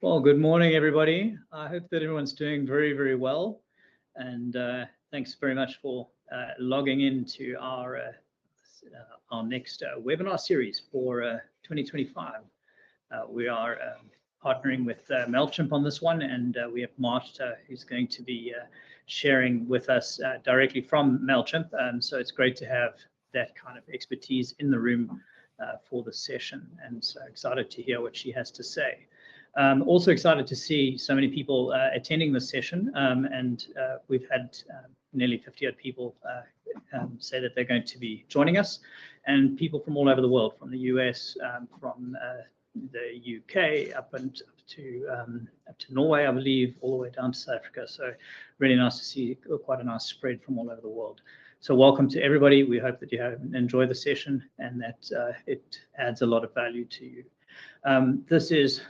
Well, good morning, everybody. I hope that everyone's doing very, very well. And thanks very much for logging into our next webinar series for 2025. We are partnering with Mailchimp on this one, and we have Marta, who's going to be sharing with us directly from Mailchimp. So it's great to have that kind of expertise in the room for the session, and so excited to hear what she has to say. Also excited to see so many people attending this session, and we've had nearly 50 odd people say that they're going to be joining us, and people from all over the world, from the US, from the UK, up to Norway, I believe, all the way down to South Africa. So really nice to see quite a nice spread from all over the world. So welcome to everybody. We hope that you have enjoyed the session and that it adds a lot of value to you. This is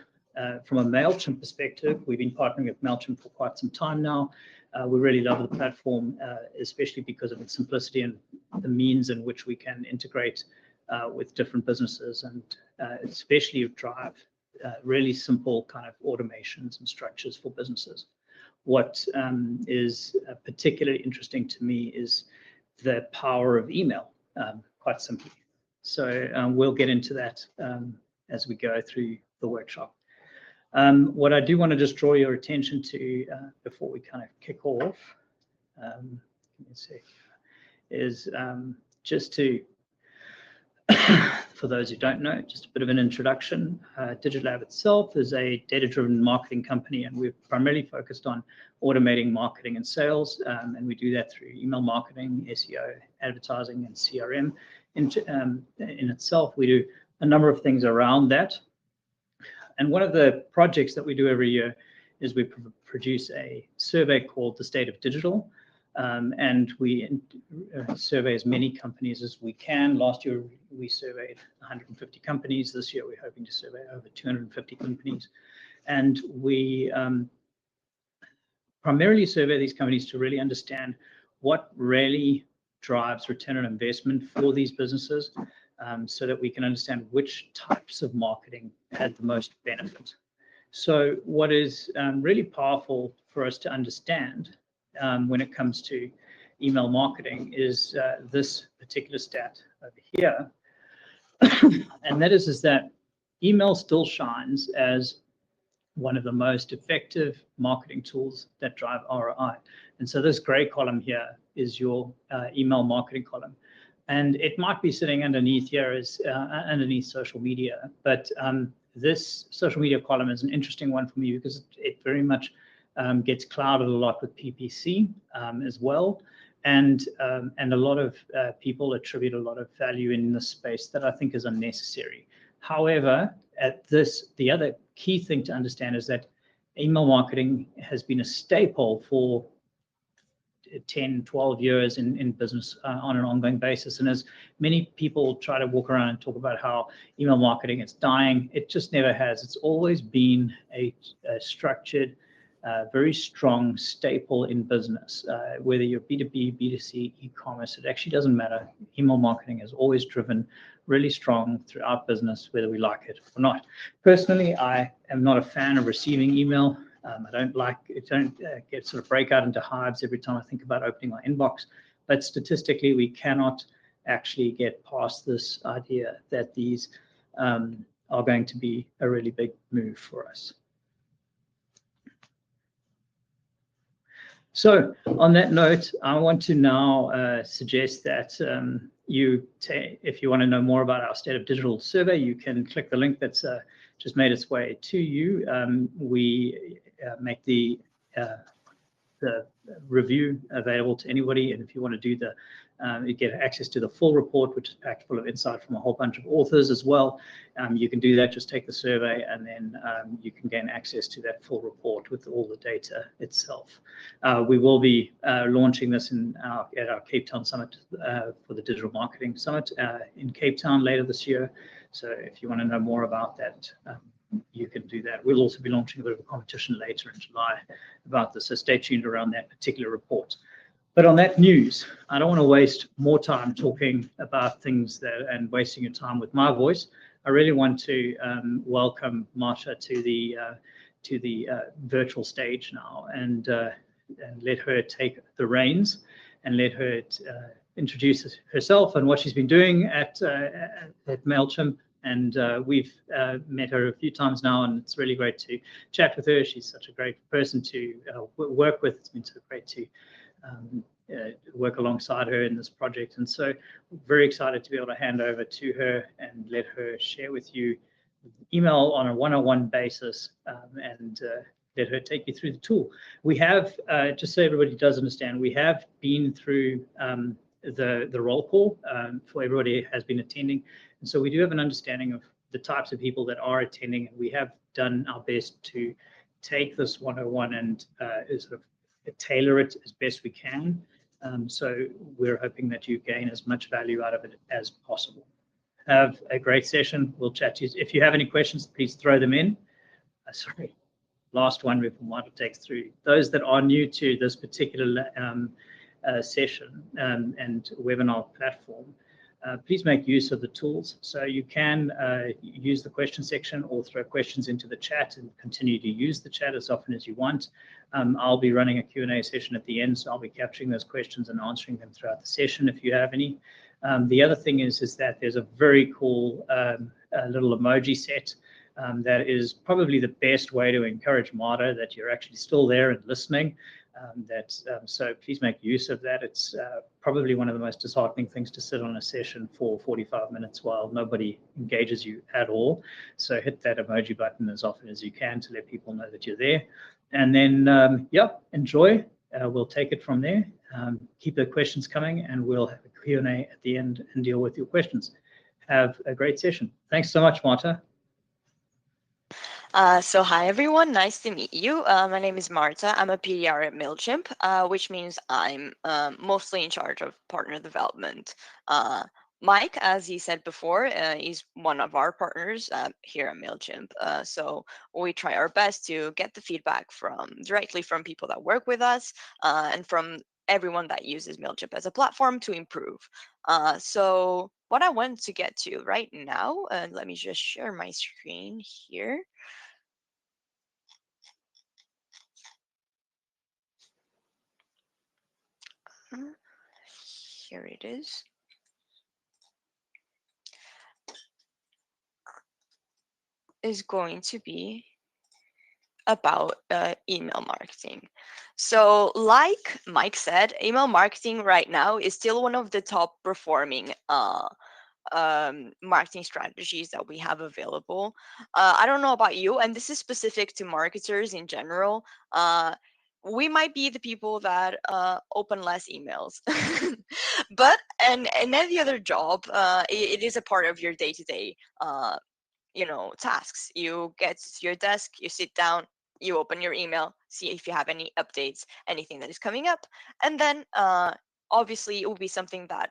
from a Mailchimp perspective. We've been partnering with Mailchimp for quite some time now. We really love the platform, especially because of its simplicity and the means in which we can integrate with different businesses, and especially drive really simple kind of automations and structures for businesses. What is particularly interesting to me is the power of email, quite simply. So we'll get into that as we go through the workshop. What I do want to just draw your attention to before we kind of kick off, is just to, for those who don't know, just a bit of an introduction. Digital Lab itself is a data-driven marketing company, and we're primarily focused on automating marketing and sales, and we do that through email marketing, SEO, advertising, and CRM. In itself, we do a number of things around that. And one of the projects that we do every year is we produce a survey called the State of Digital, and we survey as many companies as we can. Last year, we surveyed 150 companies. This year, we're hoping to survey over 250 companies. And we primarily survey these companies to really understand what really drives return on investment for these businesses, so that we can understand which types of marketing had the most benefit. So what is really powerful for us to understand when it comes to email marketing is this particular stat over here. And that is that email still shines as one of the most effective marketing tools that drive ROI. And so this gray column here is your email marketing column. And it might be sitting underneath here as underneath social media, but this social media column is an interesting one for me because it very much gets clouded a lot with PPC as well, and a lot of people attribute a lot of value in this space that I think is unnecessary. However, the other key thing to understand is that email marketing has been a staple for 10, 12 years in business on an ongoing basis. And as many people try to walk around and talk about how email marketing is dying, it just never has. It's always been a structured, very strong staple in business. Whether you're B2B, B2C, e-commerce, it actually doesn't matter. Email marketing has always driven really strong throughout business, whether we like it or not. Personally, I am not a fan of receiving email. I don't like it. Don't get sort of break out into hives every time I think about opening my inbox. But statistically, we cannot actually get past this idea that these are going to be a really big move for us. So on that note, I want to now suggest that if you want to know more about our State of Digital survey, you can click the link that's just made its way to you. We make the review available to anybody, and if you want to do you get access to the full report, which is packed full of insight from a whole bunch of authors as well. You can do that. Just take the survey, and then you can gain access to that full report with all the data itself. We will be launching this at our Cape Town Summit for the Digital Marketing Summit in Cape Town later this year. So if you want to know more about that, you can do that. We'll also be launching a bit of a competition later in July about this, so stay tuned around that particular report. But on that news, I don't want to waste more time talking about things and wasting your time with my voice. I really want to welcome Marta to the to the virtual stage now, and let her take the reins and let her introduce herself and what she's been doing at Mailchimp. And we've met her a few times now, and it's really great to chat with her. She's such a great person to work with. It's been so great to work alongside her in this project. And so very excited to be able to hand over to her and let her share with you email on a one-on-one basis, and let her take you through the tool. We have, just so everybody does understand, we have been through the roll call for everybody who has been attending. And so we do have an understanding of the types of people that are attending, and we have done our best to take this 101 and sort of tailor it as best we can. So we're hoping that you gain as much value out of it as possible. Have a great session. We'll chat to you. If you have any questions, please throw them in. Sorry, last one before Marta takes through. Those that are new to this particular session and webinar platform, please make use of the tools. So you can use the question section or throw questions into the chat and continue to use the chat as often as you want. I'll be running a Q&A session at the end, so I'll be capturing those questions and answering them throughout the session if you have any. The other thing is that there's a very cool little emoji set that is probably the best way to encourage Marta that you're actually still there and listening. So please make use of that. It's probably one of the most disheartening things to sit on a session for 45 minutes while nobody engages you at all. So hit that emoji button as often as you can to let people know that you're there. And then, enjoy. We'll take it from there. Keep the questions coming, and we'll have a Q&A at the end and deal with your questions. Have a great session. Thanks so much, Marta. So hi everyone, nice to meet you. My name is Marta. I'm a PDR at Mailchimp, which means I'm mostly in charge of partner development. Mike, as he said before, is one of our partners here at Mailchimp. So we try our best to get the feedback directly from people that work with us and from everyone that uses Mailchimp as a platform to improve. So what I want to get to right now, let me just share my screen here. Here it is. Is going to be about email marketing. So like Mike said, email marketing right now is still one of the top performing marketing strategies that we have available. I don't know about you, and this is specific to marketers in general. We might be the people that open less emails, but and any other job, it is a part of your day-to-day tasks. You get to your desk, you sit down, you open your email, see if you have any updates, anything that is coming up, and then obviously it will be something that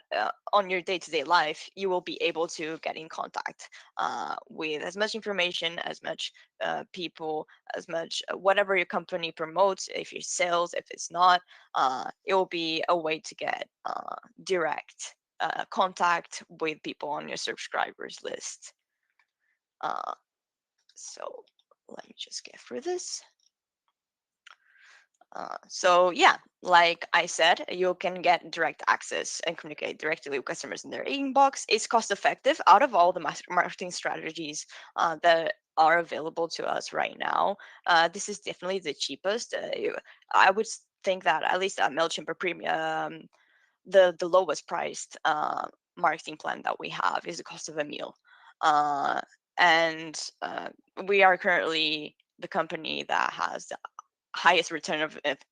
on your day-to-day life you will be able to get in contact with as much information, as much people, as much whatever your company promotes. If it's sales, if it's not, it will be a way to get direct contact with people on your subscribers list. So let me just get through this. So yeah, like I said, you can get direct access and communicate directly with customers in their inbox. It's cost effective out of all the marketing strategies that are available to us right now. This is definitely the cheapest. I would think that at least at Mailchimp or Premium, the lowest priced marketing plan that we have is the cost of a meal. And we are currently the company that has the highest return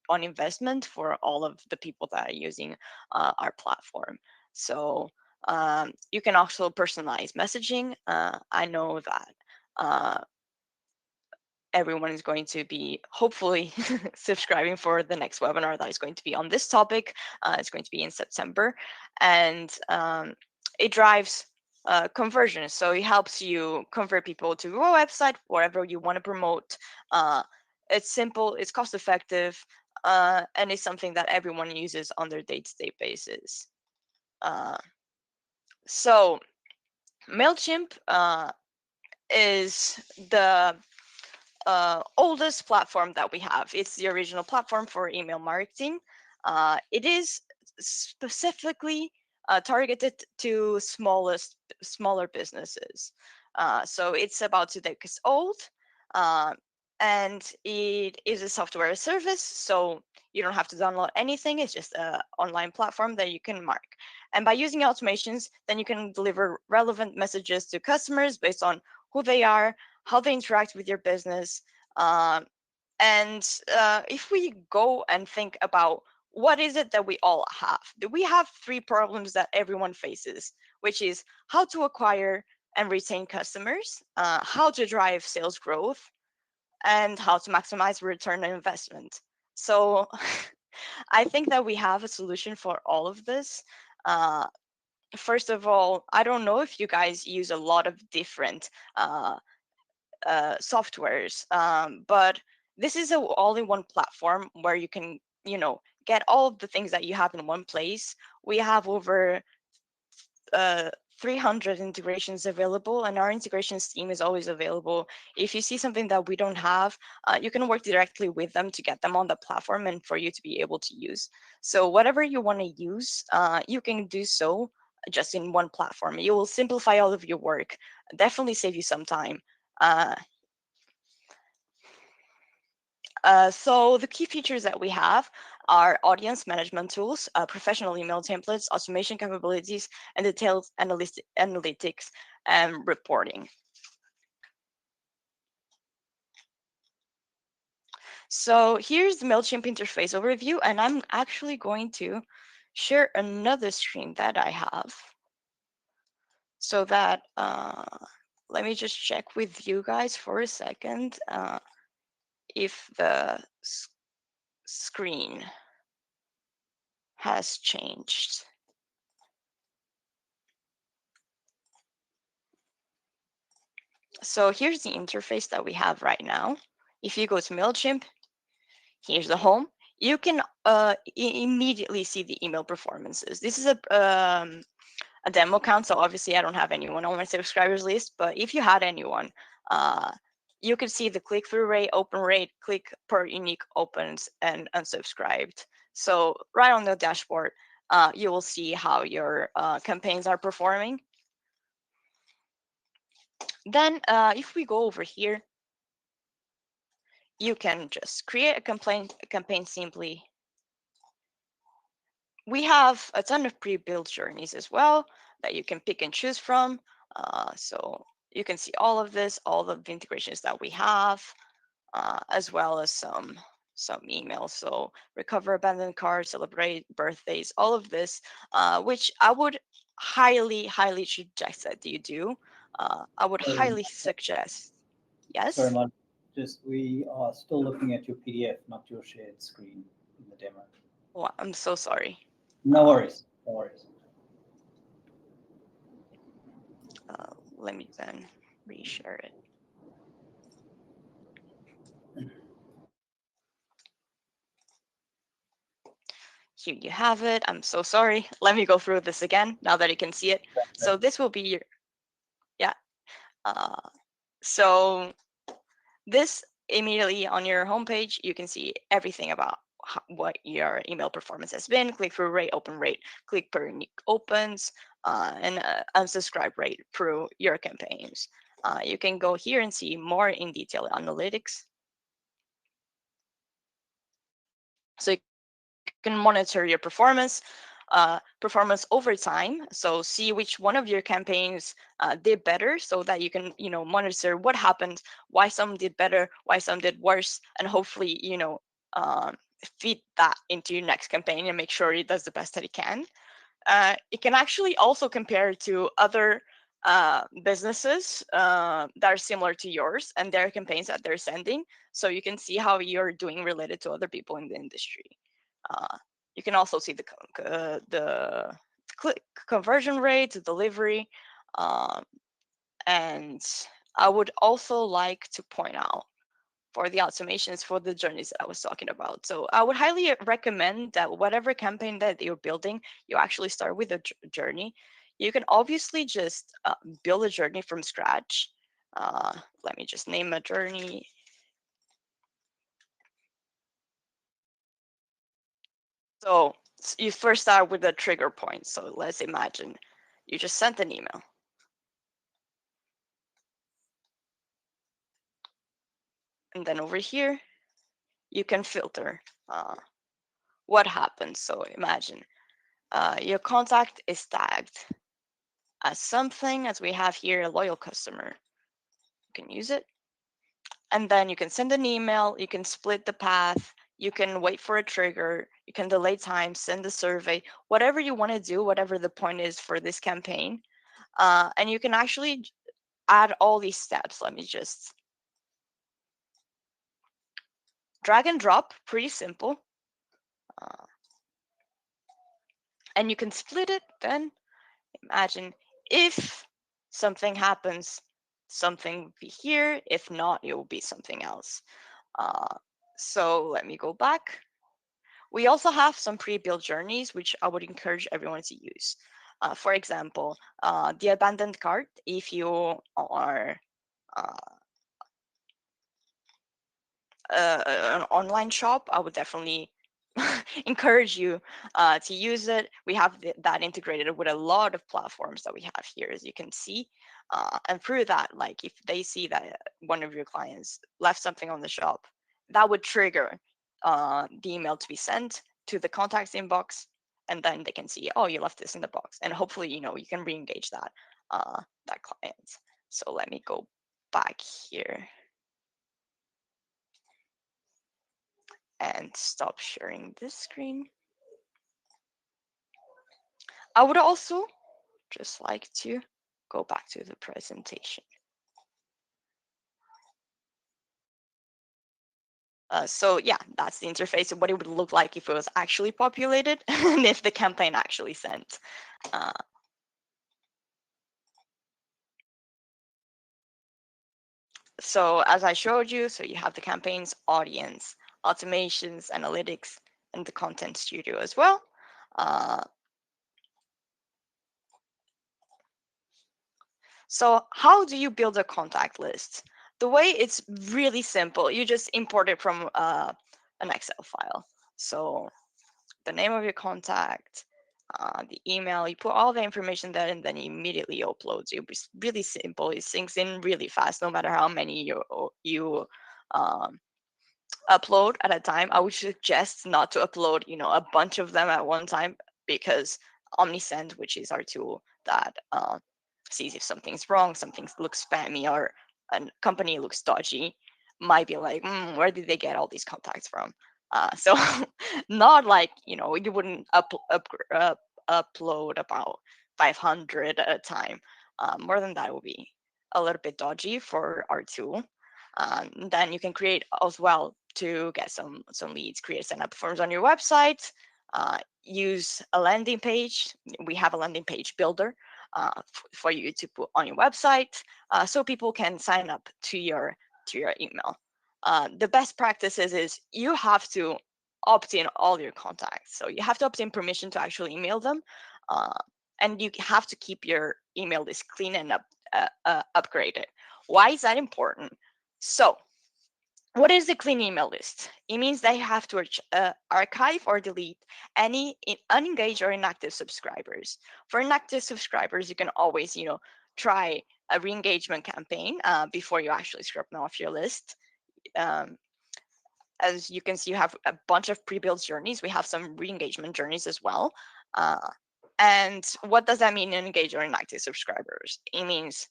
on investment for all of the people that are using our platform. So you can also personalize messaging. I know that everyone is going to be hopefully subscribing for the next webinar that is going to be on this topic. It's going to be in September, and it drives conversion. So it helps you convert people to your website, wherever you want to promote. It's simple, it's cost effective, and it's something that everyone uses on their day-to-day basis. So Mailchimp is the oldest platform that we have. It's the original platform for email marketing. It is specifically targeted to smaller businesses. So it's about 2 decades old, uh, and it is a software as a service. So you don't have to download anything. It's just an online platform that you can mark. And by using automations, then you can deliver relevant messages to customers based on who they are, how they interact with your business. Um, and if we go and think about what is it that we all have, we have three problems that everyone faces, which is how to acquire and retain customers, how to drive sales growth, and how to maximize return on investment. So I think that we have a solution for all of this. Uh, First of all, I don't know if you guys use a lot of different softwares, but this is a all-in-one platform where you can, get all of the things that you have in one place. We have over uh, 300 integrations available, and our integrations team is always available. If you see something that we don't have, you can work directly with them to get them on the platform and for you to be able to use. So whatever you want to use, you can do so just in one platform. You will simplify all of your work, definitely save you some time. Uh, so the key features that we have are audience management tools, professional email templates, automation capabilities, and detailed analytics and reporting. So here's the Mailchimp interface overview, and I'm actually going to share another screen that I have so that, let me just check with you guys for a second if the screen has changed. So here's the interface that we have right now. If you go to Mailchimp, here's the home. You can immediately see the email performances. This is a demo account, so obviously I don't have anyone on my subscribers list, but if you had anyone, you could see the click-through rate, open rate, click per unique opens, and unsubscribed. So right on the dashboard, you will see how your campaigns are performing. Then if we go over here, you can just create a campaign simply. We have a ton of pre-built journeys as well that you can pick and choose from. So you can see all of this, all of the integrations that we have, as well as some emails. So recover abandoned cards, celebrate birthdays, all of this, which I would highly suggest that you do. I would highly suggest. Yes. Sorry, Mark. Just we are still looking at your PDF, not your shared screen in the demo. Well, I'm so sorry. No worries. No worries. Let me then reshare it. Here you have it. I'm so sorry. Let me go through this again now that you can see it. So this will be your, yeah. So this immediately on your homepage, you can see everything about what your email performance has been, click-through rate, open rate, click per unique opens, and unsubscribe rate through your campaigns. You can go here and see more in detail analytics. So you can monitor your performance over time. So see which one of your campaigns did better, so that you can monitor what happened, why some did better, why some did worse, and hopefully feed that into your next campaign and make sure it does the best that it can. It can actually also compare to other businesses that are similar to yours and their campaigns that they're sending, so you can see how you're doing related to other people in the industry. You can also see the click conversion rate, the delivery, and I would also like to point out for the automations for the journeys that I was talking about. So I would highly recommend that whatever campaign that you're building, you actually start with a journey. You can obviously just build a journey from scratch. Let me just name a journey So you first start with the trigger point. So let's imagine you just sent an email. And then over here, you can filter what happens. So imagine your contact is tagged as something, as we have here, a loyal customer. You can use it. And then you can send an email, you can split the path, you can wait for a trigger, you can delay time, send a survey, whatever you want to do, whatever the point is for this campaign. And you can actually add all these steps. Let me just drag and drop, pretty simple. And you can split it then. Imagine if something happens, something will be here. If not, it will be something else. So let me go back. We also have some pre-built journeys, which I would encourage everyone to use. For example, the abandoned cart, if you are an online shop, I would definitely encourage you to use it. We have that integrated with a lot of platforms that we have here, as you can see. And through that, like if they see that one of your clients left something on the shop, that would trigger the email to be sent to the contacts inbox, and then they can see, oh, you left this in the box, and hopefully, you know, you can re-engage that that client. So let me go back here and stop sharing this screen. I would also just like to go back to the presentation. So yeah, that's the interface of what it would look like if it was actually populated and if the campaign actually sent. So as I showed you, so you have the campaigns, audience, automations, analytics, and the content studio as well. So how do you build a contact list? The way it's really simple. You just import it from an Excel file. So the name of your contact, the email, you put all the information there, and then you immediately upload. So it's really simple. It syncs in really fast, no matter how many you upload at a time. I would suggest not to upload, you know, a bunch of them at one time, because Omnisend, which is our tool that sees if something's wrong, something looks spammy, or a company looks dodgy, might be like, where did they get all these contacts from? So not like, you know, you wouldn't upload about 500 at a time. More than that would be a little bit dodgy for our tool. Then you can create as well to get some leads, create sign up forms on your website, use a landing page. We have a landing page builder for you to put on your website, so people can sign up to your email. The best practices is you have to opt in all your contacts. So you have to opt in permission to actually email them, and you have to keep your email list clean and upgraded. Why is that important? So what is the clean email list? It means they have to archive or delete any unengaged or inactive subscribers. For inactive subscribers, you can always, you know, try a re-engagement campaign before you actually scrub them off your list. As you can see, you have a bunch of pre-built journeys. We have some re-engagement journeys as well. And what does that mean in engaged or inactive subscribers? It means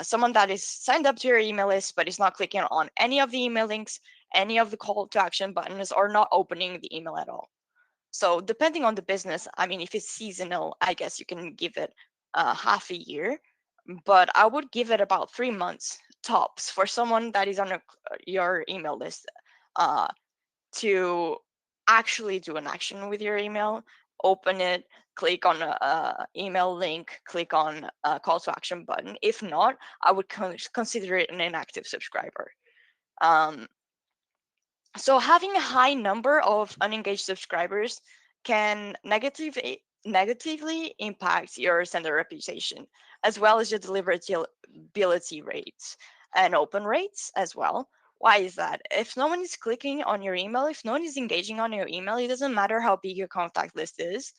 someone that is signed up to your email list but is not clicking on any of the email links, any of the call to action buttons, or not opening the email at all. So depending on the business, I mean, if it's seasonal, I guess you can give it half a year, but I would give it about 3 months tops for someone that is on your email list to actually do an action with your email. Open it, click on a email link, click on a call to action button. If not, I would consider it an inactive subscriber. So having a high number of unengaged subscribers can negatively impact your sender reputation, as well as your deliverability rates and open rates as well. Why is that? If no one is clicking on your email, if no one is engaging on your email, it doesn't matter how big your contact list is,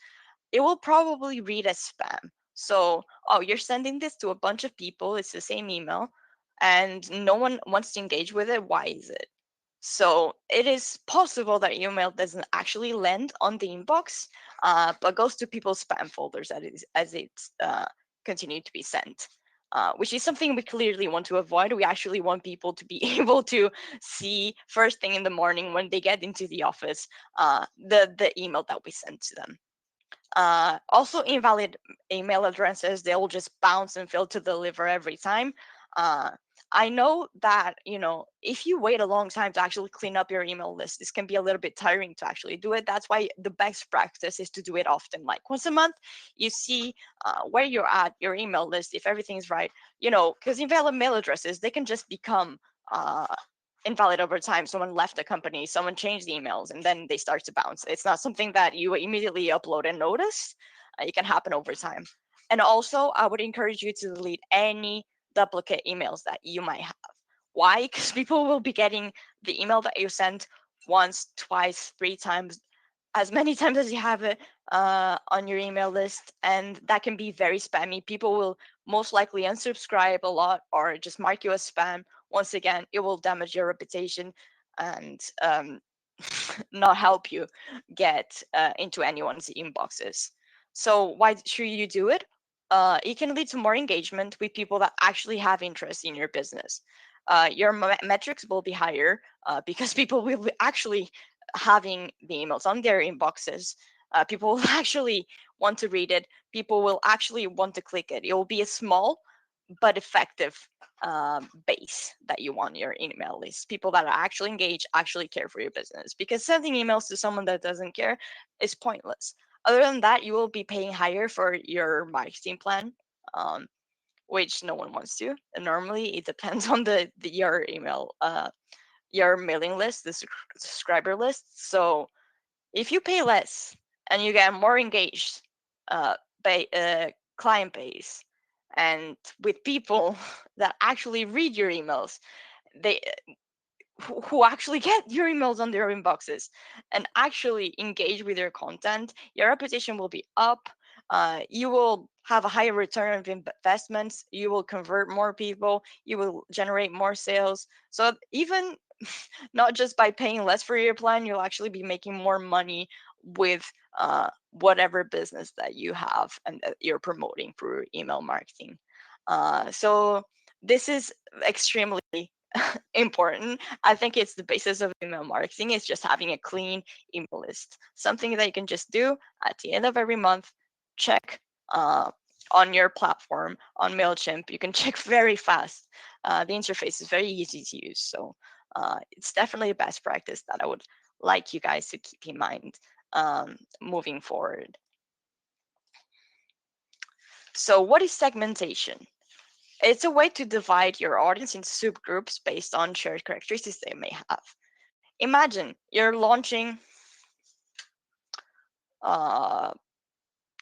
it will probably read as spam. So, oh, you're sending this to a bunch of people, it's the same email, and no one wants to engage with it. Why is it? So it is possible that your email doesn't actually land on the inbox, but goes to people's spam folders as it's continued to be sent. Which is something we clearly want to avoid. We actually want people to be able to see first thing in the morning when they get into the office the email that we sent to them. Also, invalid email addresses, they will just bounce and fail to deliver every time. Uh, I know that, if you wait a long time to actually clean up your email list, this can be a little bit tiring to actually do it. That's why the best practice is to do it often, like once a month. You see where you're at, your email list, if everything's right, because invalid mail addresses, they can just become invalid over time. Someone left the company, someone changed the emails, and then they start to bounce. It's not something that you immediately upload and notice. It can happen over time. And also, I would encourage you to delete any duplicate emails that you might have. Why? Because people will be getting the email that you sent once, twice, three times, as many times as you have it on your email list, and that can be very spammy. People will most likely unsubscribe a lot or just mark you as spam. Once again, it will damage your reputation and not help you get into anyone's inboxes. So why should you do it? It can lead to more engagement with people that actually have interest in your business. Your metrics will be higher because people will be actually having the emails on their inboxes. People will actually want to read it. People will actually want to click it. It will be a small but effective base that you want your email list. People that are actually engaged, actually care for your business. Because sending emails to someone that doesn't care is pointless. Other than that, you will be paying higher for your marketing plan, which no one wants to. And normally, it depends on your email, your mailing list, the subscriber list. So if you pay less and you get more engaged client base and with people that actually read your emails, they who actually get your emails on their inboxes and actually engage with your content, your reputation will be up. You will have a higher return of investments. You will convert more people. You will generate more sales. So even not just by paying less for your plan, you'll actually be making more money with whatever business that you have and that you're promoting through email marketing. So this is extremely important. I think it's the basis of email marketing is just having a clean email list, something that you can just do at the end of every month. Check on your platform on Mailchimp. You can check very fast. The interface is very easy to use, so it's definitely a best practice that I would like you guys to keep in mind moving forward. So, what is segmentation? It's a way to divide your audience into subgroups based on shared characteristics they may have. Imagine you're launching,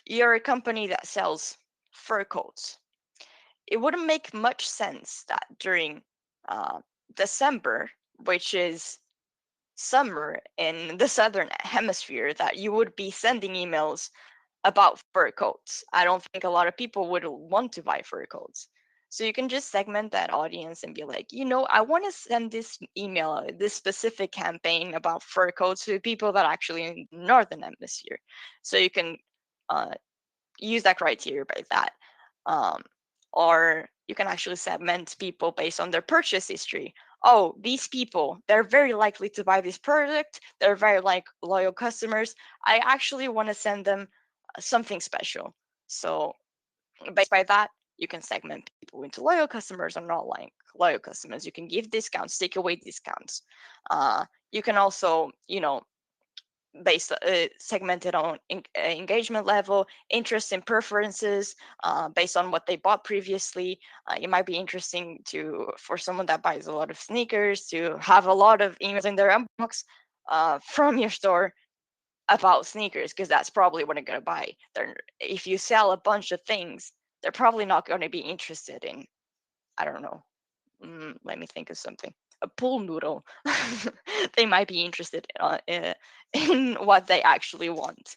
you're a company that sells fur coats. It wouldn't make much sense that during December, which is summer in the southern hemisphere, that you would be sending emails about fur coats. I don't think a lot of people would want to buy fur coats. So you can just segment that audience and be like, I want to send this email, this specific campaign about fur coats to people that are actually in the northern hemisphere. So you can use that criteria by that. Or you can actually segment people based on their purchase history. Oh, these people, they're very likely to buy this product. They're very loyal customers. I actually want to send them something special. So based by that, you can segment people into loyal customers or not loyal customers. You can give discounts, take away discounts. You can also, based segmented on engagement level, interest and preferences based on what they bought previously. It might be interesting for someone that buys a lot of sneakers to have a lot of emails in their inbox from your store about sneakers, because that's probably what they're going to buy. If you sell a bunch of things, they're probably not going to be interested in, I don't know, let me think of something. a pool noodle, they might be interested in what they actually want.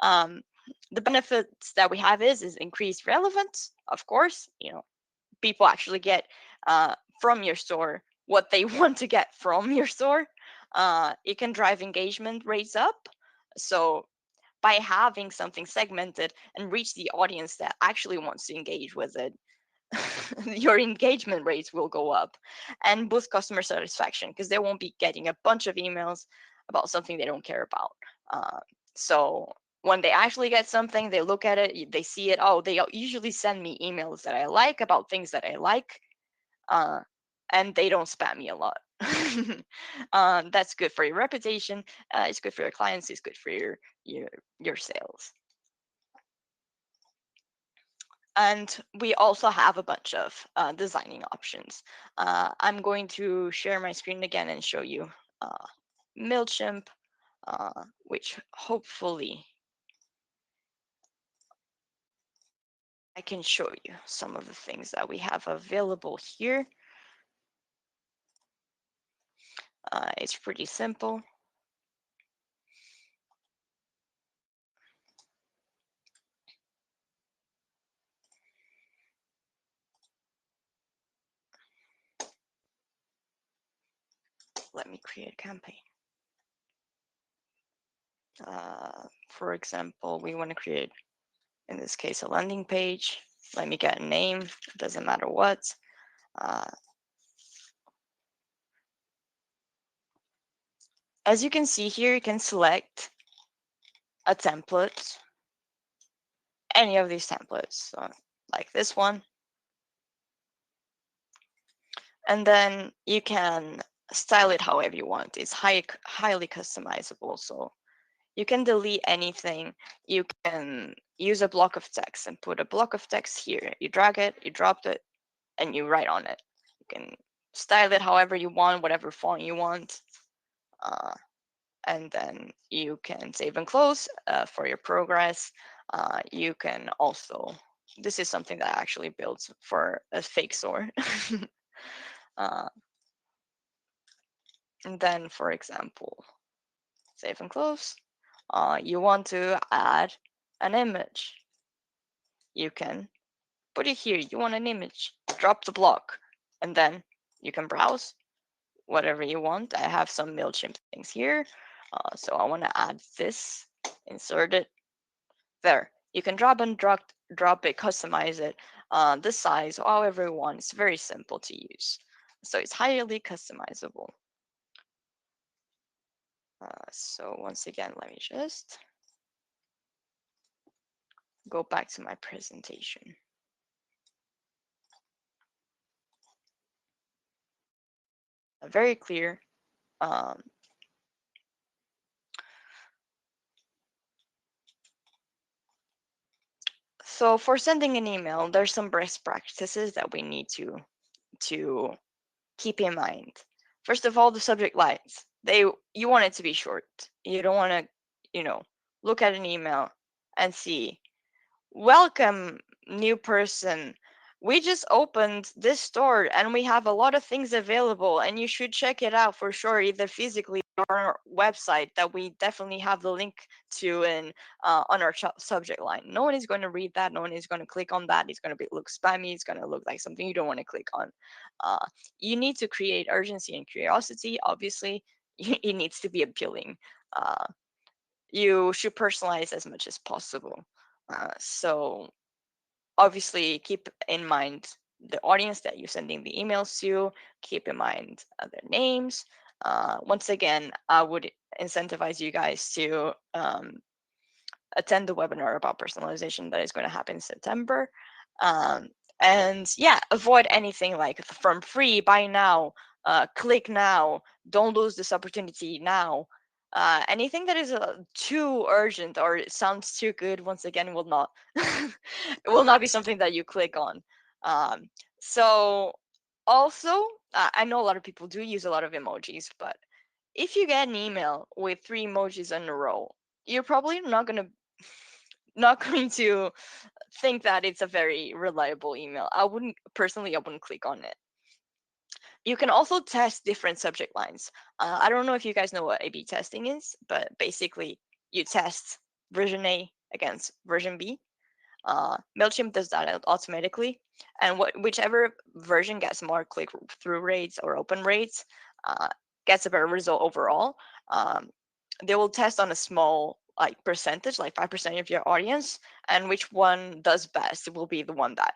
The benefits that we have is increased relevance. Of course, people actually get from your store what they want to get from your store. It can drive engagement rates up. So by having something segmented and reach the audience that actually wants to engage with it, your engagement rates will go up, and boost customer satisfaction because they won't be getting a bunch of emails about something they don't care about. So when they actually get something, they look at it, they see it. Oh, they usually send me emails that I like about things that I like, and they don't spam me a lot. That's good for your reputation. It's good for your clients. It's good for your sales. And we also have a bunch of designing options. I'm going to share my screen again and show you Mailchimp, which hopefully I can show you some of the things that we have available here. It's pretty simple. Let me create a campaign. For example, we want to create, in this case, a landing page. Let me get a name. It doesn't matter what. As you can see here, you can select a template, any of these templates, like this one. And then you can style it however you want. It's highly customizable. So you can delete anything. You can use a block of text and put a block of text here. You drag it, you drop it, and you write on it. You can style it however you want, whatever font you want. And then you can save and close for your progress. You can also, this is something that I actually built for a fake store. And then, for example, save and close. You want to add an image. You can put it here. You want an image, drop the block, and then you can browse whatever you want. I have some Mailchimp things here. So I want to add this, insert it there. You can drop it, customize it, the size, however you want. It's very simple to use. So it's highly customizable. So once again, let me just go back to my presentation. Very clear. So for sending an email, there's some best practices that we need to keep in mind. First of all, the subject lines. You want it to be short. You don't want to, look at an email and see, welcome, new person. We just opened this store and we have a lot of things available and you should check it out for sure, either physically or on our website that we definitely have the link to in on our subject line. No one is going to read that. No one is going to click on that. It's going to look spammy. It's going to look like something you don't want to click on. You need to create urgency and curiosity. Obviously, it needs to be appealing. You should personalize as much as possible. So obviously keep in mind the audience that you're sending the emails to, keep in mind their names. Once again, I would incentivize you guys to attend the webinar about personalization that is going to happen in September. And yeah, avoid anything like from free, buy now, click now, don't lose this opportunity now. Anything that is too urgent or it sounds too good, once again, will not it will not be something that you click on. So also, I know a lot of people do use a lot of emojis, but if you get an email with 3 emojis in a row, you're probably not going to think that it's a very reliable email. I wouldn't click on it. You can also test different subject lines. I don't know if you guys know what A/B testing is, but basically you test version A against version B. Mailchimp does that automatically, and whichever version gets more click-through rates or open rates uh, gets a better result overall. Um, they will test on a small percentage, like 5% of your audience, and which one does best will be the one that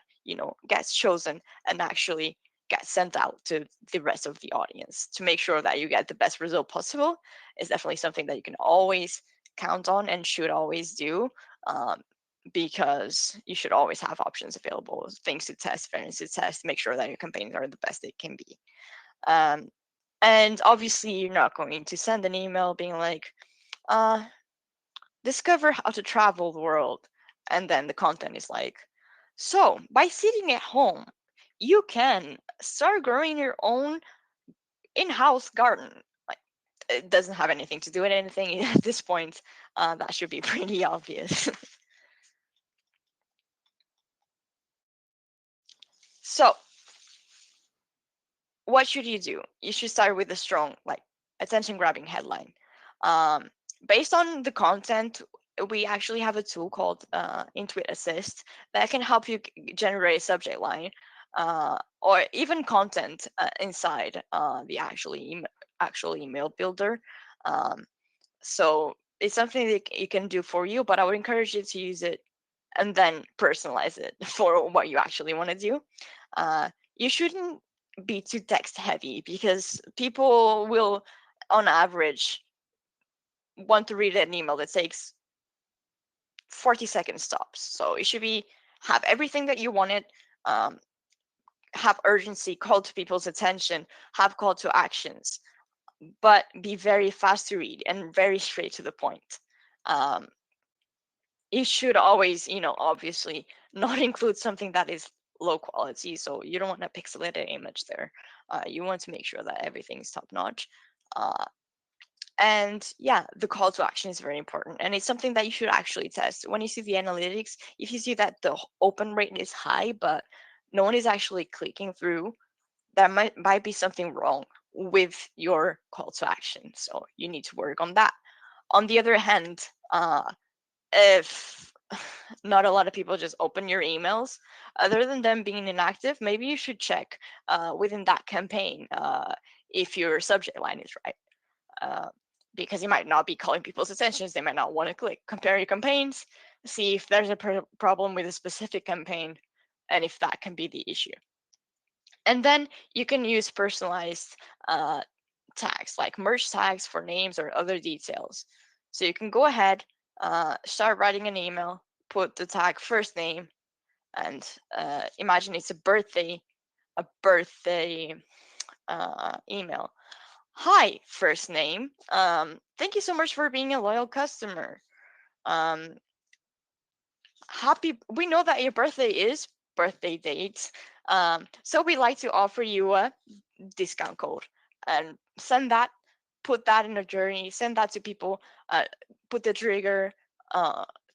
gets chosen and actually gets sent out to the rest of the audience to make sure that you get the best result possible. Is definitely something that you can always count on and should always do. Because you should always have options available, things to test, variants to test, make sure that your campaigns are the best they can be. And obviously, you're not going to send an email being like, discover how to travel the world. And then the content is like, so by sitting at home, you can start growing your own in-house garden. Like, it doesn't have anything to do with anything at this point. That should be pretty obvious. So what should you do? You should start with a strong, like, attention-grabbing headline. Um, Based on the content, we actually have a tool called Intuit Assist that can help you generate a subject line or even content inside the actual email builder. Um, so it's something that you can do for you, but I would encourage you to use it and then personalize it for what you actually want to do. You shouldn't be too text heavy because people will, on average, want to read an email that takes 40-second stops. So it should be have everything that you wanted, have urgency, call to people's attention, have call to actions, but be very fast to read and very straight to the point. Um, you should always, obviously not include something that is low quality. So you don't want a pixelated image there. You want to make sure that everything is top notch. And yeah, the call to action is very important. And it's something that you should actually test. When you see the analytics, if you see that the open rate is high, but no one is actually clicking through, that might be something wrong with your call to action. So you need to work on that. On the other hand, if not a lot of people just open your emails, other than them being inactive, maybe you should check within that campaign if your subject line is right. Because you might not be calling people's attentions. They might not want to click. Compare your campaigns, see if there's a problem with a specific campaign, and if that can be the issue. And then you can use personalized tags, like merge tags for names or other details. So you can go ahead, start writing an email, put the tag first name, and imagine it's a birthday email. Hi, first name. Thank you so much for being a loyal customer. We know that your birthday is birthday date. So we'd like to offer you a discount code and put that in a journey, send that to people, put the trigger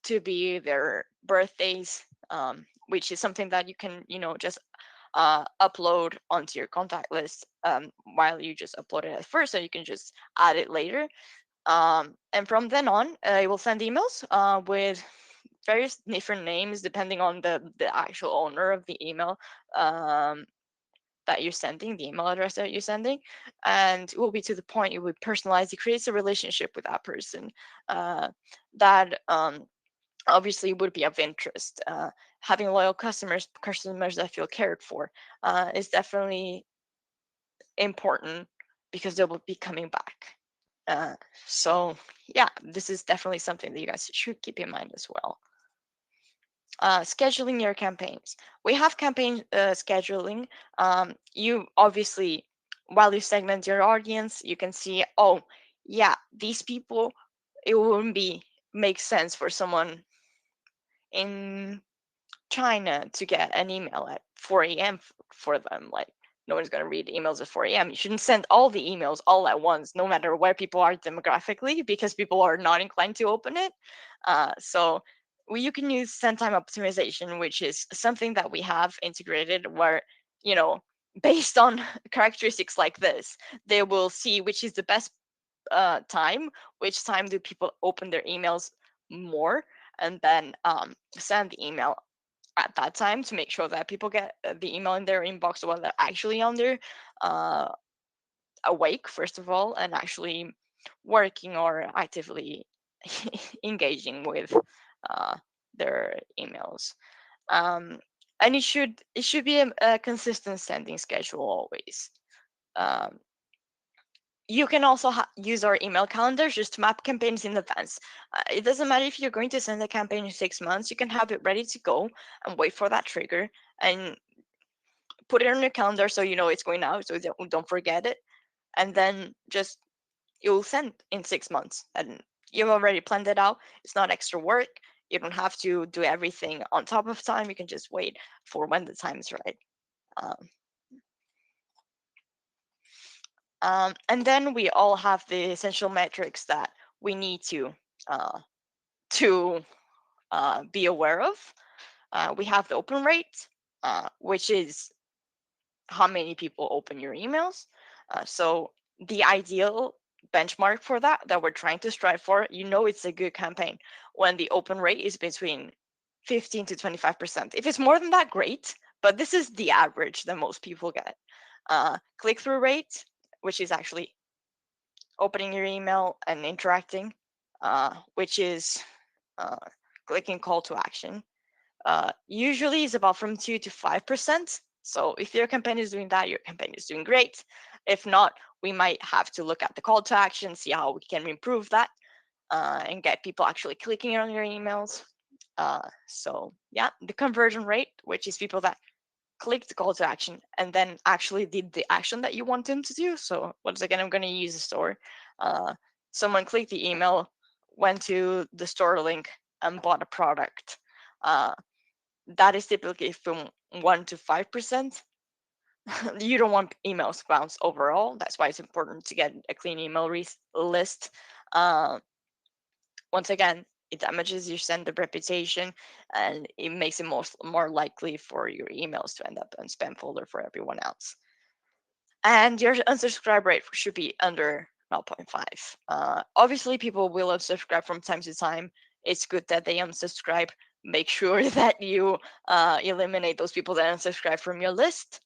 to be their birthdays, which is something that you can, just upload onto your contact list while you just upload it at first, so you can just add it later. And from then on, it will send emails with various different names depending on the actual owner of the email that you're sending, the email address that you're sending, and it will be to the point. It will personalize. It creates a relationship with that person that obviously would be of interest. Having loyal customers that feel cared for, is definitely important because they will be coming back. So yeah, this is definitely something that you guys should keep in mind as well. Scheduling your campaigns. We have campaign scheduling. You obviously, while you segment your audience, you can see, oh, yeah, these people, it wouldn't make sense for someone in China to get an email at 4 a.m. for them. Like, no one's going to read emails at 4 a.m. You shouldn't send all the emails all at once, no matter where people are demographically, because people are not inclined to open it. So you can use send time optimization, which is something that we have integrated where, based on characteristics like this, they will see which is the best time, which time do people open their emails more, and then send the email at that time to make sure that people get the email in their inbox while they're actually on their awake, first of all, and actually working or actively engaging with their emails. And it should be a consistent sending schedule always. You can also use our email calendars just to map campaigns in advance. It doesn't matter if you're going to send a campaign in 6 months, you can have it ready to go and wait for that trigger and put it on your calendar so you know it's going out, so don't forget it. And then just you'll send in 6 months and you've already planned it out. It's not extra work. You don't have to do everything on top of time. You can just wait for when the time is right. And then we all have the essential metrics that we need to be aware of. We have the open rate, which is how many people open your emails. So the ideal benchmark for that we're trying to strive for, it's a good campaign when the open rate is between 15 to 25%. If it's more than that, great, but this is the average that most people get. Click-through rate, which is actually opening your email and interacting, which is clicking call to action. Usually is about from 2 to 5%. So if your campaign is doing that, your campaign is doing great. If not, we might have to look at the call to action, see how we can improve that, and get people actually clicking on your emails. So yeah, the conversion rate, which is people that clicked the call to action and then actually did the action that you want them to do. So once again, I'm going to use a store. Someone clicked the email, went to the store link and bought a product. That is typically from 1 to 5%. You don't want emails to bounce overall. That's why it's important to get a clean email list. Once again, it damages your sender reputation and it makes it more likely for your emails to end up in spam folder for everyone else. And your unsubscribe rate should be under 0.5. Obviously, people will unsubscribe from time to time. It's good that they unsubscribe. Make sure that you eliminate those people that unsubscribe from your list.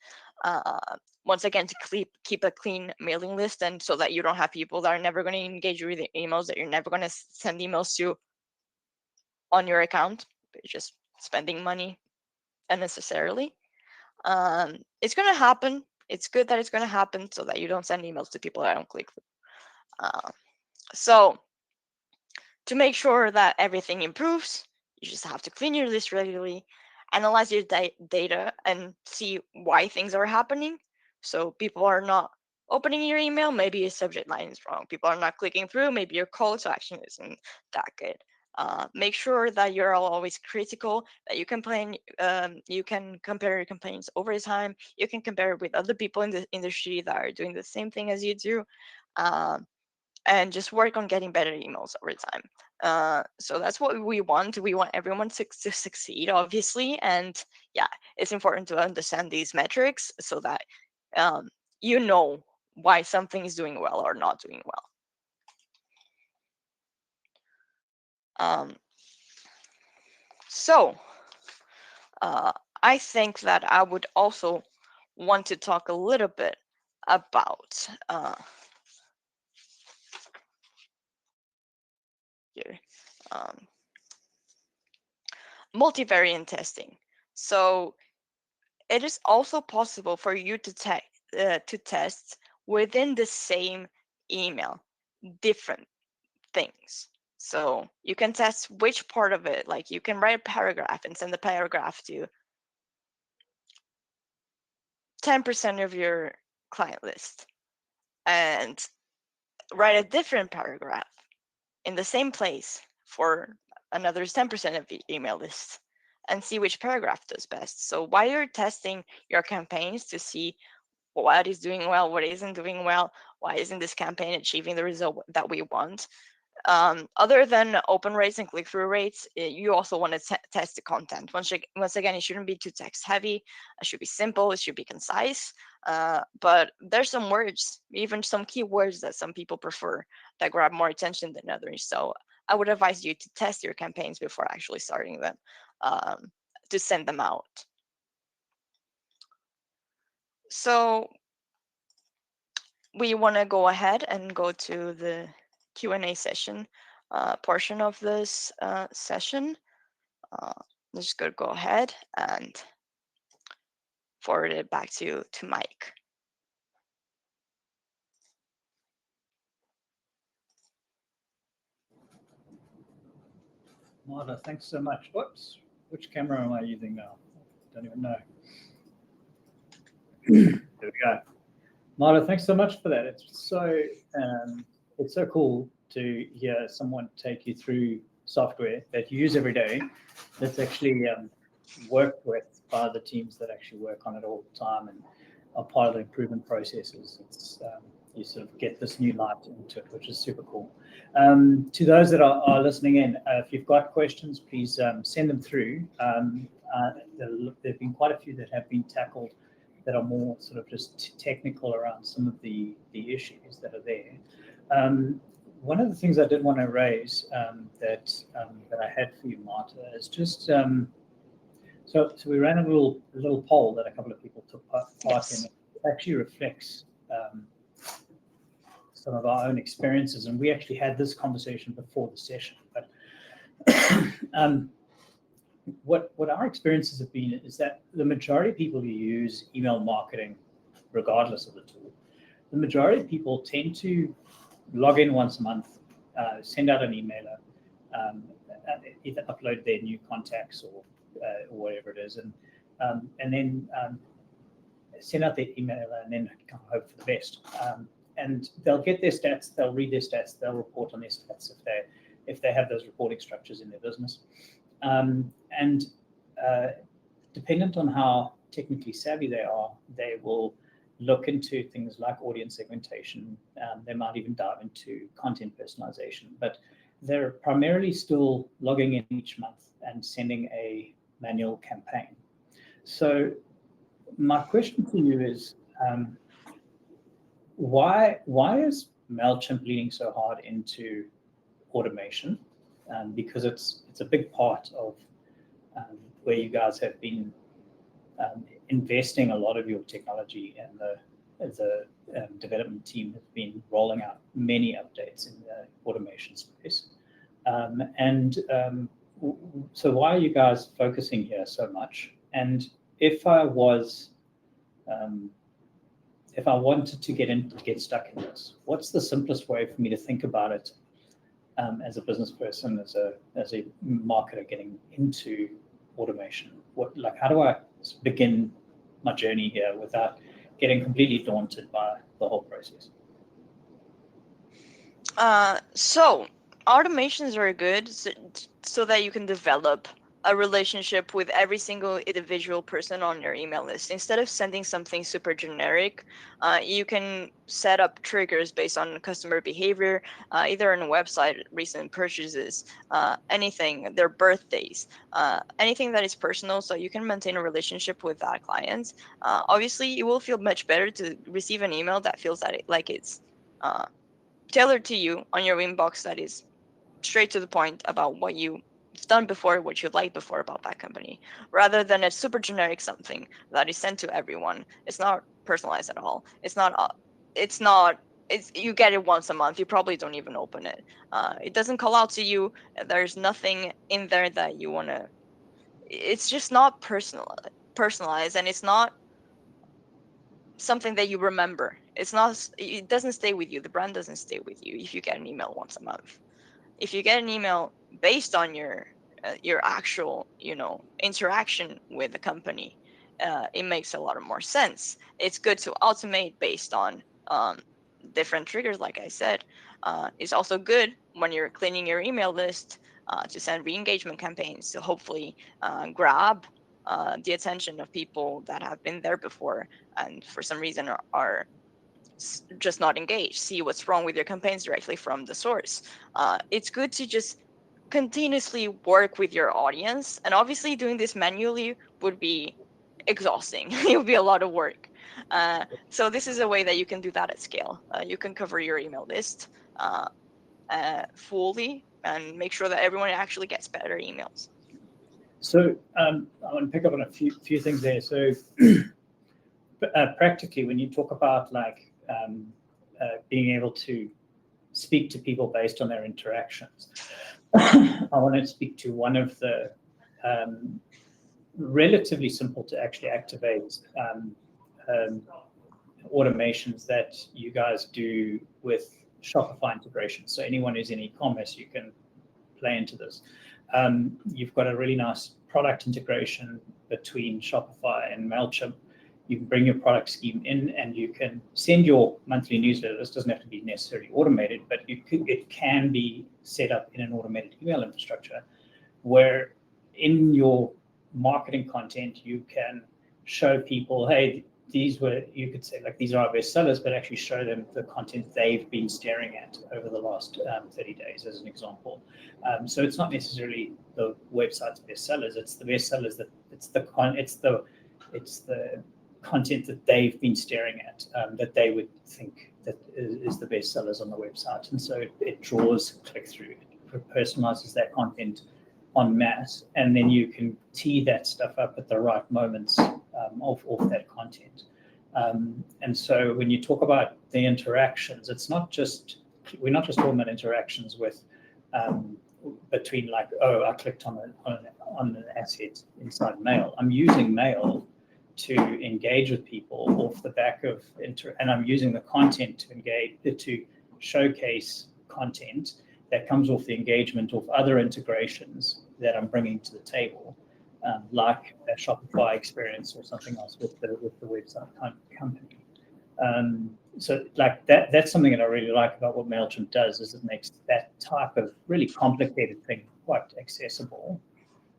Once again, to keep a clean mailing list, and so that you don't have people that are never going to engage with the emails, that you're never going to send emails to on your account. You're just spending money unnecessarily. It's going to happen. It's good that it's going to happen so that you don't send emails to people that don't click through. So to make sure that everything improves, you just have to clean your list regularly, analyze your data, and see why things are happening. So people are not opening your email, maybe your subject line is wrong. People are not clicking through, maybe your call to action isn't that good. Make sure that you're always critical, that you can compare your campaigns over time. You can compare it with other people in the industry that are doing the same thing as you do. And just work on getting better emails over time. So that's what we want. We want everyone to succeed, obviously. And yeah, it's important to understand these metrics so that you know why something is doing well or not doing well. So I think that I would also want to talk a little bit about here. Multivariate testing. So it is also possible for you to test within the same email different things. So you can test which part of it, like you can write a paragraph and send the paragraph to 10% of your client list and write a different paragraph in the same place for another 10% of the email list and see which paragraph does best. So while you're testing your campaigns to see what is doing well, what isn't doing well, why isn't this campaign achieving the result that we want, other than open rates and click-through rates, you also want to test the content. Once again, it shouldn't be too text heavy. It should be simple. It should be concise. But there's some words, even some keywords that some people prefer that grab more attention than others. So I would advise you to test your campaigns before actually starting them, to send them out. So we want to go ahead and go to the Q&A session portion of this session. I'm just going to go ahead and forward it back to Mike. Marta, thanks so much. Whoops, which camera am I using now? Don't even know. There we go. Marta, thanks so much for that. It's so cool to hear someone take you through software that you use every day that's actually worked with by the teams that actually work on it all the time and are part of the improvement processes. It's you sort of get this new light into it, which is super cool. To those that are listening in, if you've got questions, please send them through. There have been quite a few that have been tackled that are more sort of just technical around some of the issues that are there. One of the things I did want to raise that I had for you, Marta, is just so we ran a little poll that a couple of people took part in. It actually reflects some of our own experiences, and we actually had this conversation before the session. But what our experiences have been is that the majority of people who use email marketing, regardless of the tool, the majority of people tend to log in once a month, send out an emailer, either upload their new contacts or whatever it is, and then send out their emailer and then hope for the best. And they'll get their stats, they'll read their stats, they'll report on their stats if they have those reporting structures in their business. And dependent on how technically savvy they are, they will look into things like audience segmentation. They might even dive into content personalization, but they're primarily still logging in each month and sending a manual campaign. So my question to you is, why is Mailchimp leaning so hard into automation? Because it's a big part of where you guys have been investing a lot of your technology, and the development team has been rolling out many updates in the automation space. So why are you guys focusing here so much? And if I wanted to get stuck in this, what's the simplest way for me to think about it as a business person, as a marketer getting into automation? How do I begin my journey here without getting completely daunted by the whole process? So automations are good so that you can develop a relationship with every single individual person on your email list. Instead of sending something super generic, you can set up triggers based on customer behavior, either on a website, recent purchases, anything, their birthdays, anything that is personal, so you can maintain a relationship with that client. Obviously, it will feel much better to receive an email that feels like it's tailored to you on your inbox, that is straight to the point about what you've done before, what you liked before about that company, rather than a super generic something that is sent to everyone. It's not personalized at all. It's you get it once a month. You probably don't even open it. It doesn't call out to you. There's nothing in there that you want to. It's just not personalized, and it's not something that you remember. It doesn't stay with you. The brand doesn't stay with you if you get an email once a month. If you get an email based on your actual interaction with the company, it makes a lot more sense. It's good to automate based on different triggers, like I said. It's also good when you're cleaning your email list to send re-engagement campaigns to hopefully grab the attention of people that have been there before and for some reason are just not engaged. See what's wrong with your campaigns directly from the source. It's good to just continuously work with your audience, and obviously doing this manually would be exhausting. It would be a lot of work. So this is a way that you can do that at scale. You can cover your email list fully and make sure that everyone actually gets better emails. So I want to pick up on a few things there. So practically, when you talk about like being able to speak to people based on their interactions, I want to speak to one of the relatively simple to actually activate automations that you guys do with Shopify integration. So anyone who's in e-commerce, you can play into this. You've got a really nice product integration between Shopify and Mailchimp. You can bring your product scheme in and you can send your monthly newsletter. This doesn't have to be necessarily automated, but it can be set up in an automated email infrastructure where in your marketing content, you can show people, hey, these were, you could say like, these are our best sellers, but actually show them the content they've been staring at over the last 30 days as an example. So it's not necessarily the website's best sellers, it's the best sellers that it's the content that they've been staring at that they would think that is the best sellers on the website. And so it draws click through, it personalizes that content en masse, and then you can tee that stuff up at the right moments of that content. And so when you talk about the interactions, it's not just, we're not just talking about interactions with between like, oh, I clicked on an asset inside Mail. I'm using Mail to engage with people off the back of and I'm using the content to engage, to showcase content that comes off the engagement of other integrations that I'm bringing to the table, like a Shopify experience or something else with the website company. So like that's something that I really like about what Mailchimp does, is it makes that type of really complicated thing quite accessible.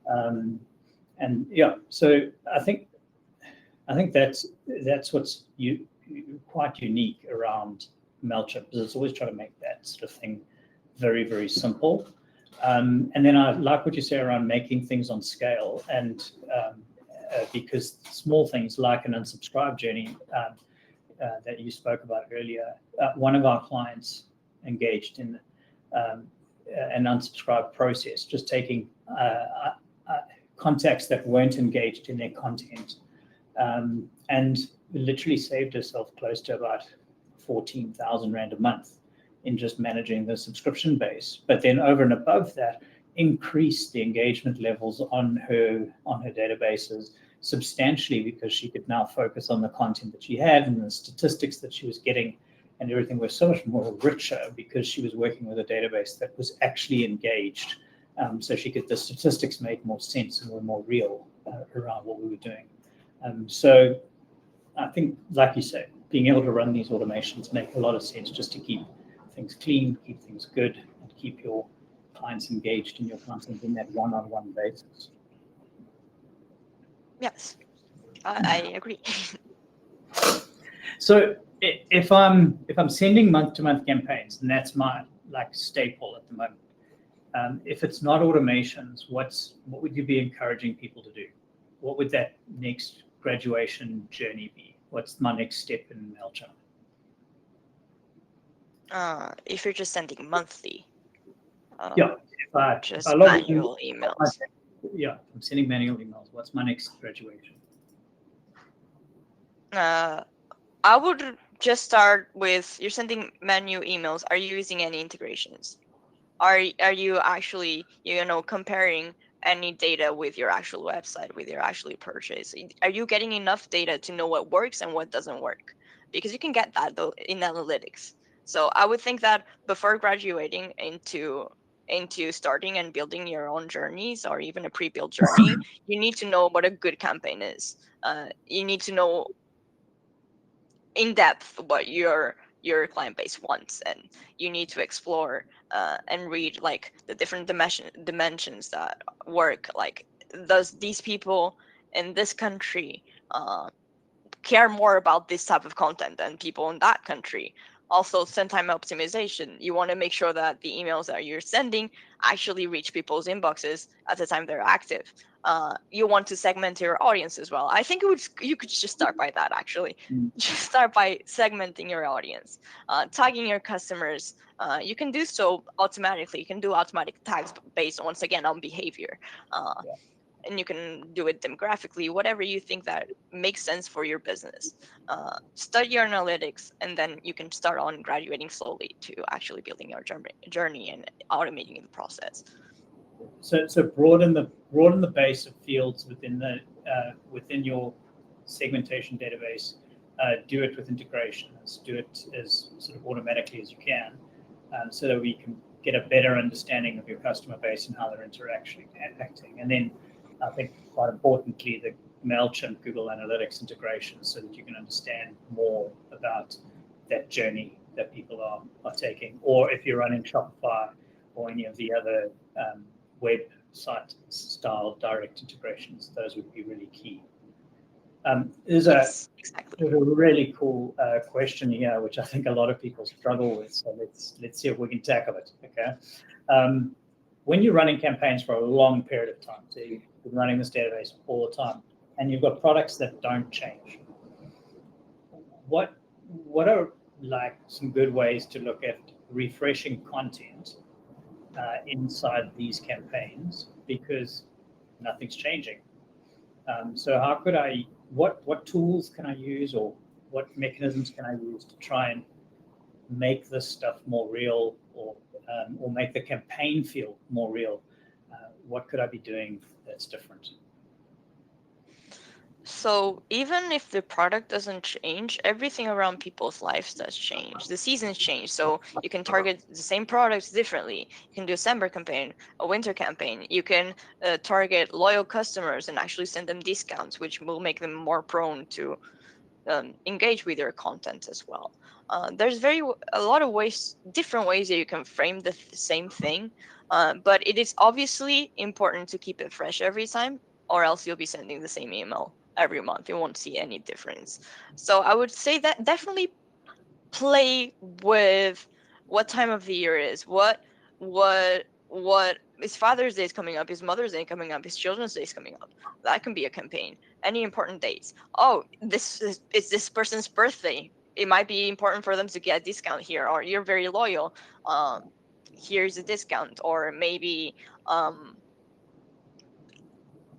And yeah, so I think that's what's quite unique around Mailchimp, because it's always trying to make that sort of thing very, very simple. And then I like what you say around making things on scale, and because small things like an unsubscribe journey that you spoke about earlier, one of our clients engaged in an unsubscribe process, just taking contacts that weren't engaged in their content, and literally saved herself close to about 14,000 Rand a month in just managing the subscription base. But then over and above that, increased the engagement levels on her databases substantially, because she could now focus on the content that she had, and the statistics that she was getting and everything was so much more richer because she was working with a database that was actually engaged. So the statistics made more sense and were more real around what we were doing. So I think, like you say, being able to run these automations make a lot of sense, just to keep things clean, keep things good, and keep your clients engaged in your content in that one-on-one basis. Yes, I agree. So if I'm sending month-to-month campaigns, and that's my like staple at the moment, if it's not automations, what would you be encouraging people to do? What would that next graduation journey be? What's my next step in Mailchimp? If you're just sending monthly, yeah, just manual emails. Yeah, I'm sending manual emails. What's my next graduation? I would just start with, you're sending manual emails. Are you using any integrations? Are you actually, comparing any data with your actual website, with your actual purchase? Are you getting enough data to know what works and what doesn't work? Because you can get that though in analytics. So I would think that before graduating into starting and building your own journeys, or even a pre-built journey, you need to know what a good campaign is. You need to know in depth what your client base wants, and you need to explore and read like the different dimensions that work. Like, does these people in this country care more about this type of content than people in that country? Also, send time optimization. You want to make sure that the emails that you're sending actually reach people's inboxes at the time they're active. You want to segment your audience as well. I think you could just start by that, actually. Just start by segmenting your audience, tagging your customers. You can do so automatically. You can do automatic tags based, once again, on behavior. And you can do it demographically, whatever you think that makes sense for your business. Study your analytics, and then you can start on graduating slowly to actually building your journey and automating the process. So broaden the base of fields within your segmentation database. Do it with integrations. Do it as sort of automatically as you can, so that we can get a better understanding of your customer base and how they're acting. And then I think quite importantly, the Mailchimp Google Analytics integration, so that you can understand more about that journey that people are taking. Or if you're running Shopify or any of the other website style direct integrations, those would be really key. There's a really cool question here, which I think a lot of people struggle with. So let's see if we can tackle it. Okay. When you're running campaigns for a long period of time, so you've been running this database all the time, and you've got products that don't change, what are like some good ways to look at refreshing content inside these campaigns, because nothing's changing? So how could what tools can I use, or what mechanisms can I use to try and make this stuff more real, or make the campaign feel more real? What could I be doing that's different? So even if the product doesn't change, everything around people's lives does change. The seasons change, so you can target the same products differently. You can do a summer campaign, a winter campaign. You can target loyal customers and actually send them discounts, which will make them more prone to engage with your content as well. There's a lot of different ways that you can frame the same thing, but it is obviously important to keep it fresh every time, or else you'll be sending the same email every month. You won't see any difference. So I would say that definitely play with what time of the year it is, what his Father's Day is coming up, his Mother's Day coming up, his Children's Day is coming up. That can be a campaign. Any important dates. Oh, it's this person's birthday. It might be important for them to get a discount here, or you're very loyal. Here's a discount, or maybe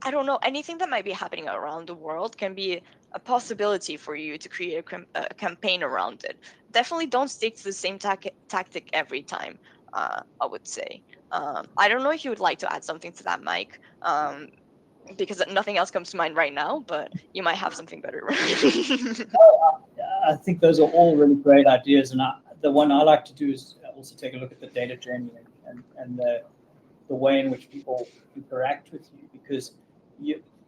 I don't know, anything that might be happening around the world can be a possibility for you to create a campaign around it. Definitely don't stick to the same tactic every time, I would say. I don't know if you would like to add something to that, Mike, because nothing else comes to mind right now, but you might have something better. I think those are all really great ideas. And the one I like to do is also take a look at the data journey and the way in which people interact with you, because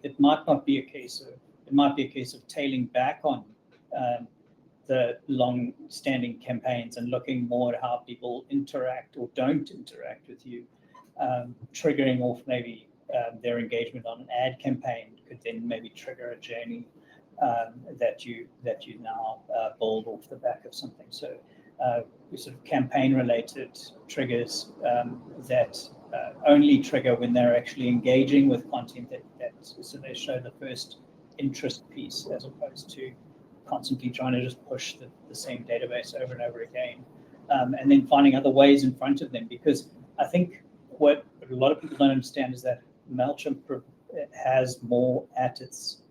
it might be a case of tailing back on the long-standing campaigns and looking more at how people interact or don't interact with you, triggering off maybe their engagement on an ad campaign could then maybe trigger a journey that you now build off the back of something. So sort of campaign-related triggers that only trigger when they're actually engaging with content so they show the first interest piece, as opposed to constantly trying to just push the same database over and over again, and then finding other ways in front of them. Because I think what a lot of people don't understand is that Mailchimp has more at its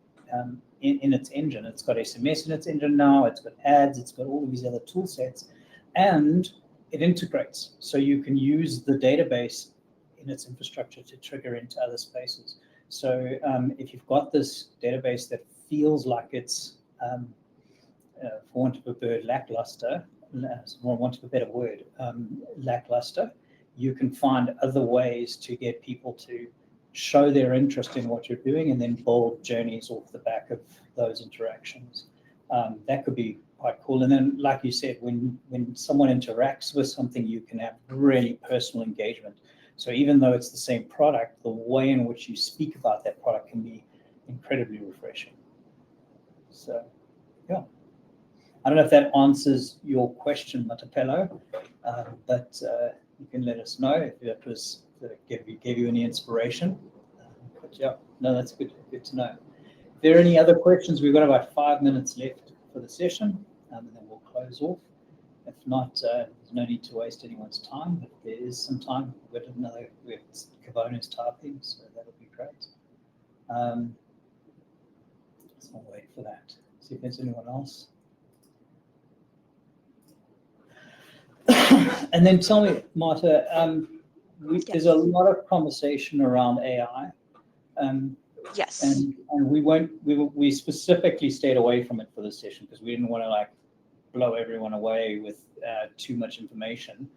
in its engine. It's got SMS in its engine now. It's got ads. It's got all of these other tool sets, and it integrates. So you can use the database in its infrastructure to trigger into other spaces. So if you've got this database that feels like it's, for want of a word, lackluster, lackluster, you can find other ways to get people to show their interest in what you're doing, and then build journeys off the back of those interactions. That could be quite cool. And then, like you said, when someone interacts with something, you can have really personal engagement. So even though it's the same product, the way in which you speak about that product can be incredibly refreshing. So, yeah. I don't know if that answers your question, Matapelo, but you can let us know if that was gave you any inspiration. But yeah, no, that's good to know. If there are any other questions, we've got about 5 minutes left for the session, and then we'll close off. If not, there's no need to waste anyone's time. If there is some time, we've got another, Kavona's typing, so that'll be great. So I'll wait for that. See if there's anyone else. And then tell me, Marta, Yes. there's a lot of conversation around AI. Yes. And we specifically stayed away from it for this session because we didn't want to like blow everyone away with too much information.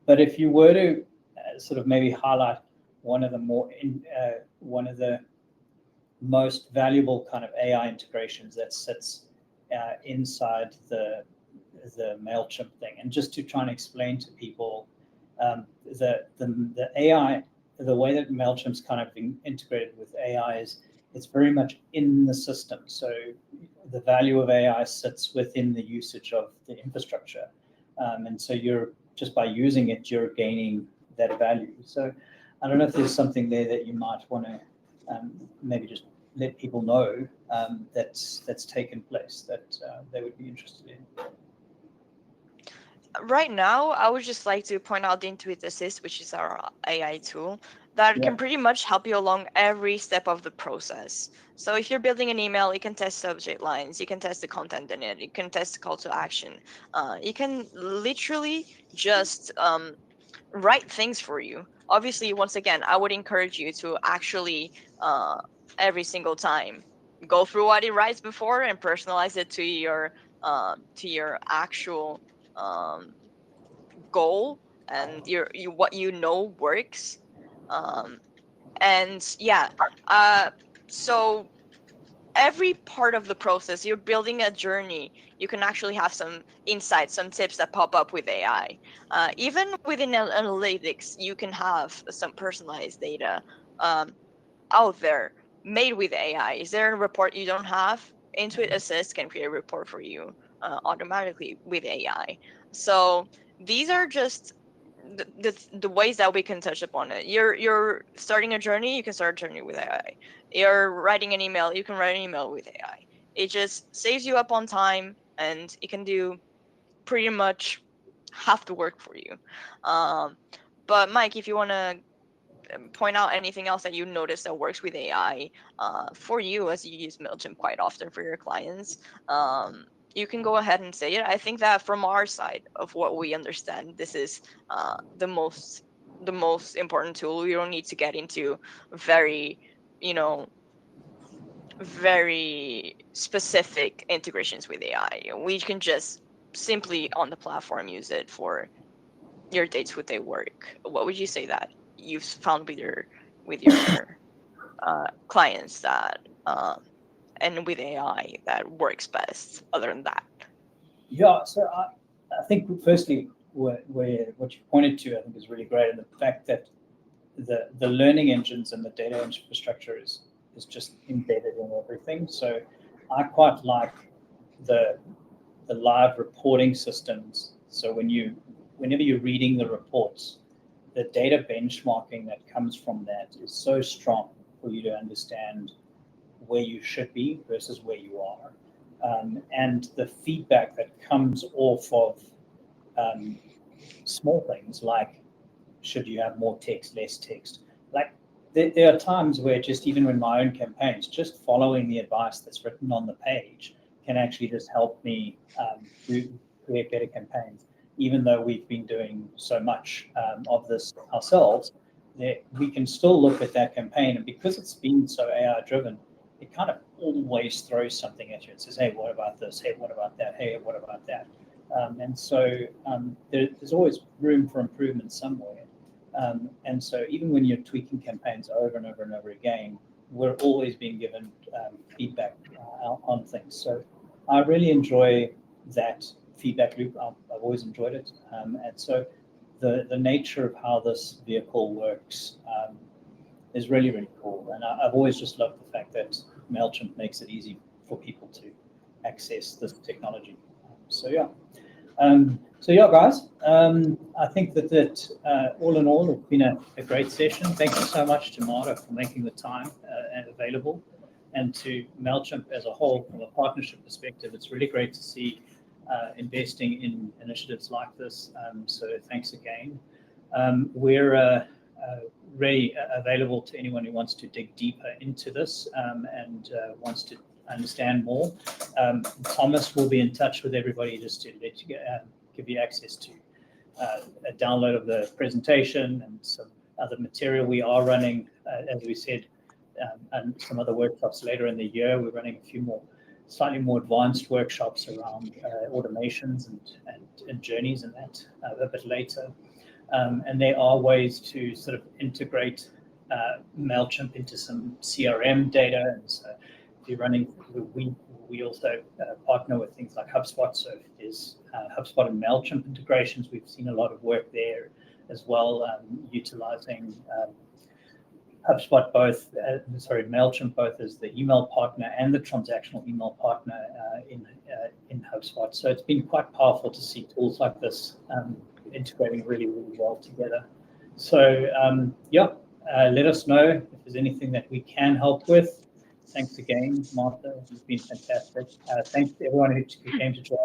But if you were to sort of maybe highlight one of the most valuable kind of AI integrations that sits inside the Mailchimp thing, and just to try and explain to people the AI, the way that Mailchimp's kind of being integrated with AI is it's very much in the system. So the value of AI sits within the usage of the infrastructure, and so you're just by using it, you're gaining that value. So I don't know if there's something there that you might want to maybe just let people know that's taken place that they would be interested in. Right now, I would just like to point out the Intuit Assist, which is our AI tool that can pretty much help you along every step of the process. So if you're building an email, you can test subject lines, you can test the content in it, you can test the call to action. You can literally just write things for you. Obviously, once again, I would encourage you to actually every single time go through what it writes before and personalize it to your actual goal and what you know works. And yeah, so every part of the process, you're building a journey, you can actually have some insights, some tips that pop up with AI. Even within analytics, you can have some personalized data out there made with AI. Is there a report you don't have? Intuit Assist can create a report for you automatically with AI. So these are just the ways that we can touch upon it. You're starting a journey, you can start a journey with AI. You're writing an email, you can write an email with AI. It just saves you up on time, and it can do pretty much half the work for you. But Mike, if you want to point out anything else that you notice that works with AI for you, as you use Mailchimp quite often for your clients, you can go ahead and say it. I think that from our side of what we understand, this is the most important tool. We don't need to get into very, very specific integrations with AI. We can just simply on the platform use it for your dates with their work. What would you say that you've found with your clients that and with AI that works best other than that? Yeah, so I think firstly, what you pointed to, I think is really great, and the fact that the learning engines and the data infrastructure is just embedded in everything. So I quite like the live reporting systems. So whenever you're reading the reports, the data benchmarking that comes from that is so strong for you to understand where you should be versus where you are. And the feedback that comes off of small things like, should you have more text, less text? Like there are times where just even in my own campaigns, just following the advice that's written on the page can actually just help me create better campaigns. Even though we've been doing so much of this ourselves, we can still look at that campaign, and because it's been so AI driven, it kind of always throws something at you and says, hey, what about this? Hey, what about that? Hey, what about that? And so there's always room for improvement somewhere. And so even when you're tweaking campaigns over and over and over again, we're always being given feedback on things. So I really enjoy that feedback loop. I've always enjoyed it. And so the nature of how this vehicle works is really, really cool. And I've always just loved the fact that Mailchimp makes it easy for people to access this technology. So yeah. Guys, I think that all in all, it's been a great session. Thank you so much to Marta for making the time available, and to Mailchimp as a whole from a partnership perspective. It's really great to see investing in initiatives like this. So thanks again. We're really available to anyone who wants to dig deeper into this and wants to understand more. Thomas will be in touch with everybody just to let you give you access to a download of the presentation and some other material we are running, as we said, and some other workshops later in the year. We're running a few more, slightly more advanced workshops around automations and journeys and that a bit later. And there are ways to sort of integrate Mailchimp into some CRM data. And so if you're running, we also partner with things like HubSpot. So if there's HubSpot and Mailchimp integrations, we've seen a lot of work there as well, utilizing HubSpot Mailchimp both as the email partner and the transactional email partner in HubSpot. So it's been quite powerful to see tools like this integrating really, really well together. So let us know if there's anything that we can help with. Thanks again, Martha. It's been fantastic. Thanks to everyone who came to join.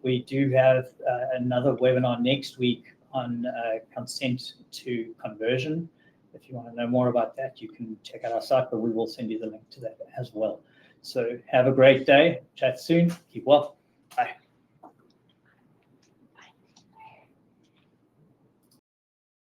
We do have another webinar next week on consent to conversion. If you want to know more about that, you can check out our site, but we will send you the link to that as well. So have a great day. Chat soon. Keep well.